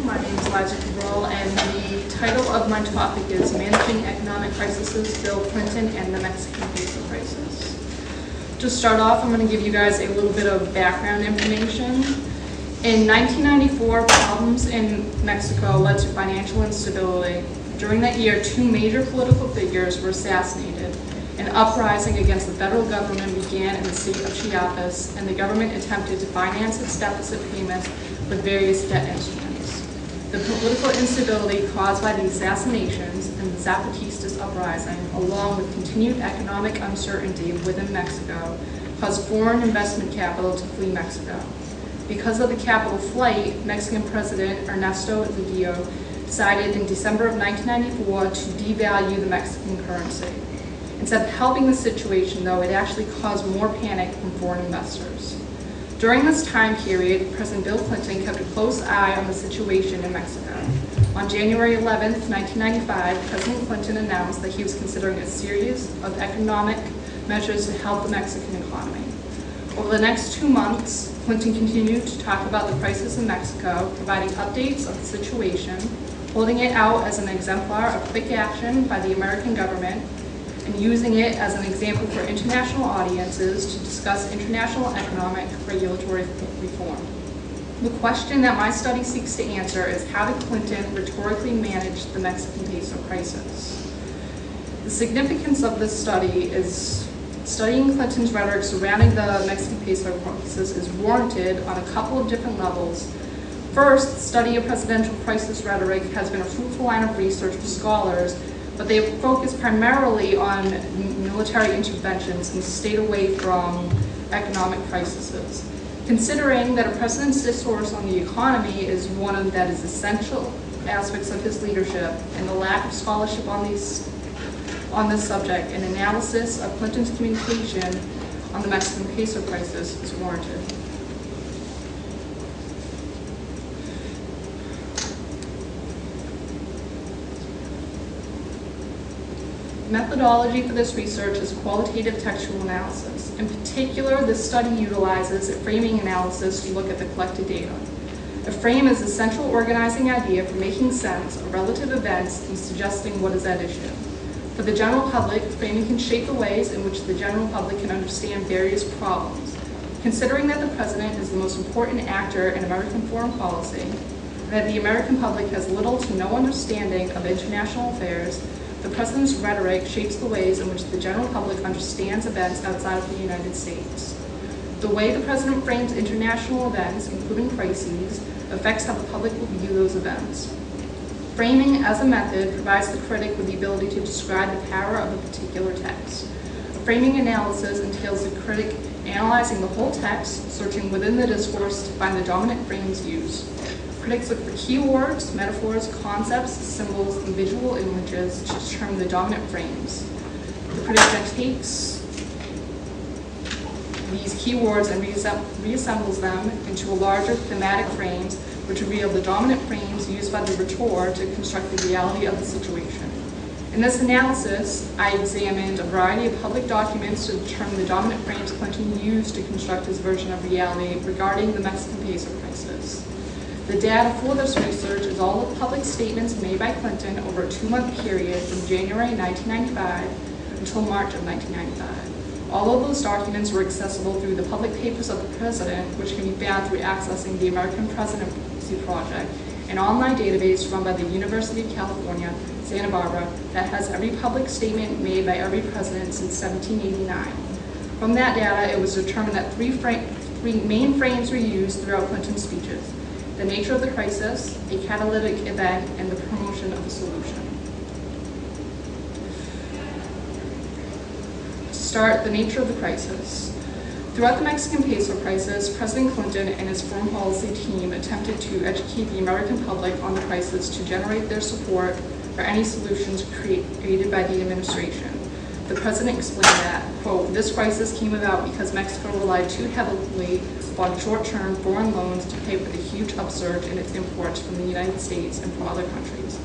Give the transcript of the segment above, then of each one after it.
My name is Liza Cabral, and the title of my topic is Managing Economic Crises, Bill Clinton and the Mexican Peso Crisis. To start off, I'm going to give you guys a little bit of background information. In 1994, problems in Mexico led to financial instability. During that year, two major political figures were assassinated. An uprising against the federal government began in the state of Chiapas, and the government attempted to finance its deficit payments with various debt instruments. The political instability caused by the assassinations and the Zapatistas uprising, along with continued economic uncertainty within Mexico, caused foreign investment capital to flee Mexico. Because of the capital flight, Mexican President Ernesto Zedillo decided in December of 1994 to devalue the Mexican currency. Instead of helping the situation, though, it actually caused more panic from foreign investors. During this time period, President Bill Clinton kept a close eye on the situation in Mexico. On January 11, 1995, President Clinton announced that he was considering a series of economic measures to help the Mexican economy. Over the next 2 months, Clinton continued to talk about the crisis in Mexico, providing updates of the situation, holding it out as an exemplar of quick action by the American government, and using it as an example for international audiences to discuss international economic regulatory reform. The question that my study seeks to answer is, how did Clinton rhetorically manage the Mexican peso crisis? The significance of this study is studying Clinton's rhetoric surrounding the Mexican peso crisis is warranted on a couple of different levels. First, the study of presidential crisis rhetoric has been a fruitful line of research for scholars, but they have focused primarily on military interventions and stayed away from economic crises. Considering that a president's discourse on the economy is one of that is essential aspects of his leadership, and the lack of scholarship on this subject, an analysis of Clinton's communication on the Mexican peso crisis is warranted. Methodology for this research is qualitative textual analysis. In particular, this study utilizes a framing analysis to look at the collected data. A frame is a central organizing idea for making sense of relative events and suggesting what is at issue. For the general public, framing can shape the ways in which the general public can understand various problems. Considering that the president is the most important actor in American foreign policy, and that the American public has little to no understanding of international affairs, the president's rhetoric shapes the ways in which the general public understands events outside of the United States. The way the president frames international events, including crises, affects how the public will view those events. Framing as a method provides the critic with the ability to describe the power of a particular text. A framing analysis entails the critic analyzing the whole text, searching within the discourse to find the dominant frames used. Critics look for keywords, metaphors, concepts, symbols, and visual images to determine the dominant frames. The critic then takes these keywords and reassembles them into larger thematic frames, which reveal the dominant frames used by the rhetor to construct the reality of the situation. In this analysis, I examined a variety of public documents to determine the dominant frames Clinton used to construct his version of reality regarding the Mexican peso crisis. The data for this research is all the public statements made by Clinton over a 2-month period from January 1995 until March of 1995. All of those documents were accessible through the public papers of the president, which can be found through accessing the American Presidency Project, an online database run by the University of California, Santa Barbara, that has every public statement made by every president since 1789. From that data, it was determined that three main frames were used throughout Clinton's speeches: the nature of the crisis, a catalytic event, and the promotion of a solution. To start, the nature of the crisis. Throughout the Mexican peso crisis, President Clinton and his foreign policy team attempted to educate the American public on the crisis to generate their support for any solutions created by the administration. The president explained that, quote, "This crisis came about because Mexico relied too heavily on short-term foreign loans to pay for the huge upsurge in its imports from the United States and from other countries.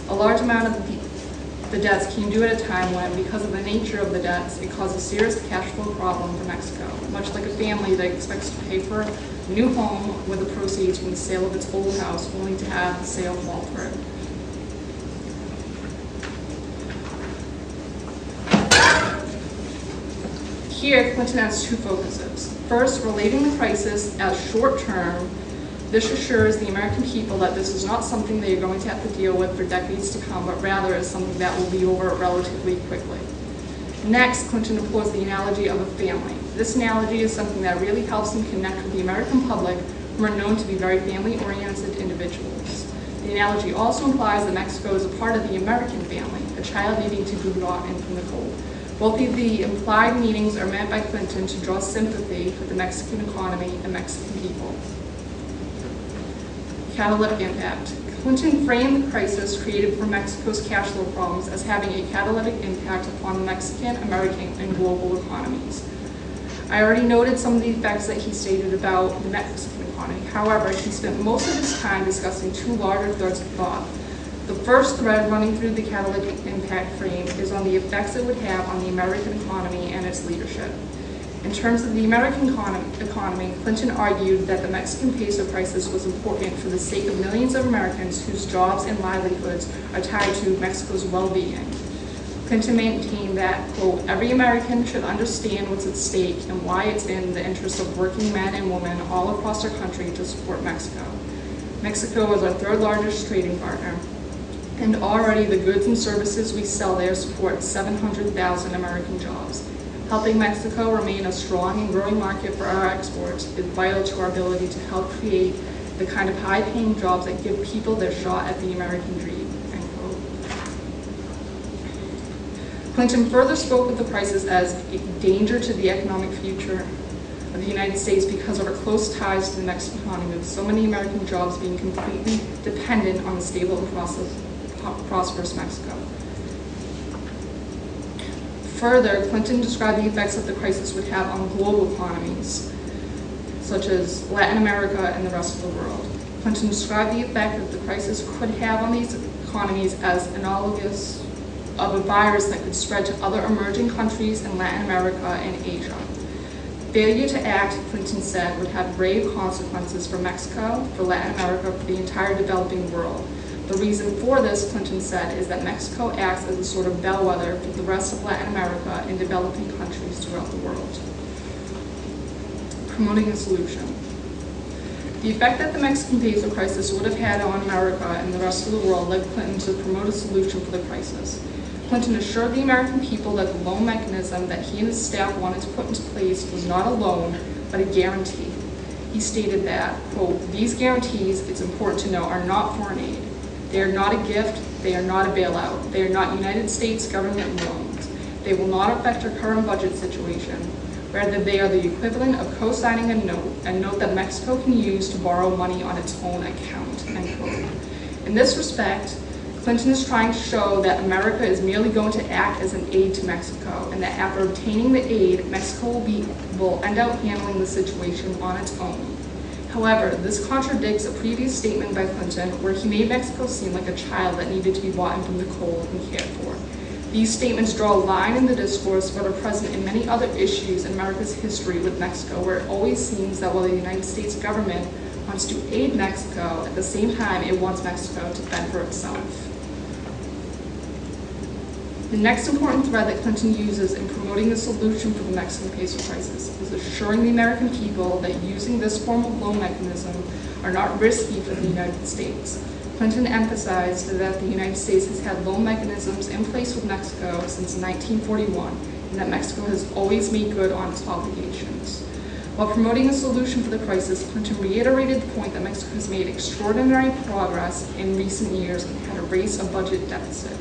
A large amount of the debts came due at a time when, because of the nature of the debts, it caused a serious cash flow problem for Mexico, much like a family that expects to pay for a new home with the proceeds from the sale of its old house, only to have the sale fall through. Here, Clinton has two focuses. First, relating the crisis as short-term. This assures the American people that this is not something they are going to have to deal with for decades to come, but rather is something that will be over relatively quickly. Next, Clinton employs the analogy of a family. This analogy is something that really helps him connect with the American public, who are known to be very family-oriented individuals. The analogy also implies that Mexico is a part of the American family, a child needing to be brought in from the cold. Both of the implied meanings are meant by Clinton to draw sympathy for the Mexican economy and Mexican people. Catalytic impact. Clinton framed the crisis created for Mexico's cash flow problems as having a catalytic impact upon the Mexican, American, and global economies. I already noted some of the effects that he stated about the Mexican economy. However, he spent most of his time discussing two larger threads of thought. The first thread running through the catalytic impact frame is on the effects it would have on the American economy and its leadership. In terms of the American economy, Clinton argued that the Mexican peso crisis was important for the sake of millions of Americans whose jobs and livelihoods are tied to Mexico's well-being. Clinton maintained that, quote, every American should understand what's at stake and why it's in the interest of working men and women all across our country to support Mexico. Mexico is our third largest trading partner, and already the goods and services we sell there support 700,000 American jobs. Helping Mexico remain a strong and growing market for our exports is vital to our ability to help create the kind of high-paying jobs that give people their shot at the American dream, end quote. Clinton further spoke of the crisis as a danger to the economic future of the United States because of our close ties to the Mexican economy, with so many American jobs being completely dependent on the stable and prosperous Mexico. Further, Clinton described the effects that the crisis would have on global economies, such as Latin America and the rest of the world. Clinton described the effect that the crisis could have on these economies as analogous of a virus that could spread to other emerging countries in Latin America and Asia. Failure to act, Clinton said, would have grave consequences for Mexico, for Latin America, for the entire developing world. The reason for this, Clinton said, is that Mexico acts as a sort of bellwether for the rest of Latin America and developing countries throughout the world. Promoting a solution. The effect that the Mexican peso crisis would have had on America and the rest of the world led Clinton to promote a solution for the crisis. Clinton assured the American people that the loan mechanism that he and his staff wanted to put into place was not a loan, but a guarantee. He stated that, quote, these guarantees, it's important to know, are not foreign aid. They are not a gift, they are not a bailout, they are not United States government loans. They will not affect our current budget situation. Rather, they are the equivalent of co-signing a note that Mexico can use to borrow money on its own account, end quote. In this respect, Clinton is trying to show that America is merely going to act as an aid to Mexico, and that after obtaining the aid, Mexico will end up handling the situation on its own. However, this contradicts a previous statement by Clinton where he made Mexico seem like a child that needed to be brought in from the cold and cared for. These statements draw a line in the discourse but are present in many other issues in America's history with Mexico, where it always seems that while the United States government wants to aid Mexico, at the same time it wants Mexico to fend for itself. The next important thread that Clinton uses in promoting the solution for the Mexican peso crisis is assuring the American people that using this form of loan mechanism are not risky for the United States. Clinton emphasized that the United States has had loan mechanisms in place with Mexico since 1941, and that Mexico has always made good on its obligations. While promoting a solution for the crisis, Clinton reiterated the point that Mexico has made extraordinary progress in recent years and had erased a budget deficit.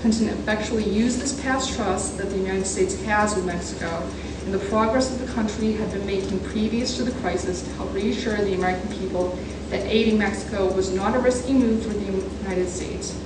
Clinton effectually used this past trust that the United States has with Mexico and the progress that the country had been making previous to the crisis to help reassure the American people that aiding Mexico was not a risky move for the United States.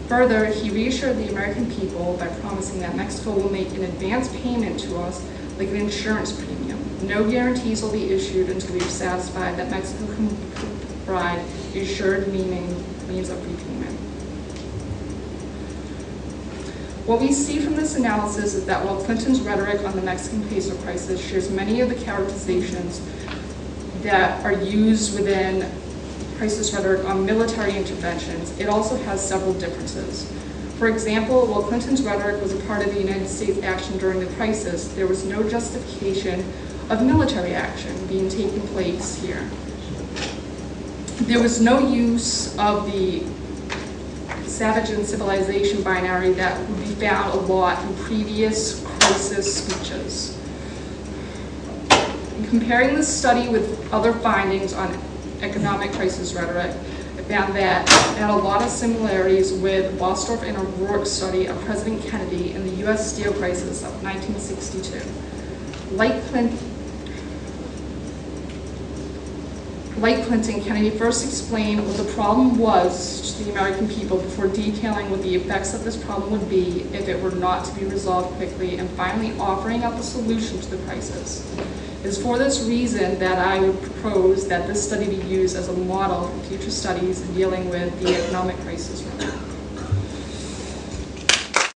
Further, he reassured the American people by promising that Mexico will make an advance payment to us like an insurance premium. No guarantees will be issued until we are satisfied that Mexico can provide the assured means of repayment. What we see from this analysis is that while Clinton's rhetoric on the Mexican peso crisis shares many of the characterizations that are used within crisis rhetoric on military interventions, it also has several differences. For example, while Clinton's rhetoric was a part of the United States action during the crisis, there was no justification of military action being taking place here. There was no use of the savage and civilization binary that would be found a lot in previous crisis speeches. In comparing this study with other findings on economic crisis rhetoric, I found that it had a lot of similarities with Bostorff and O'Rourke's study of President Kennedy in the US steel crisis of 1962. Like Clinton, Kennedy first explained what the problem was to the American people before detailing what the effects of this problem would be if it were not to be resolved quickly, and finally offering up a solution to the crisis. It is for this reason that I would propose that this study be used as a model for future studies dealing with the economic crisis.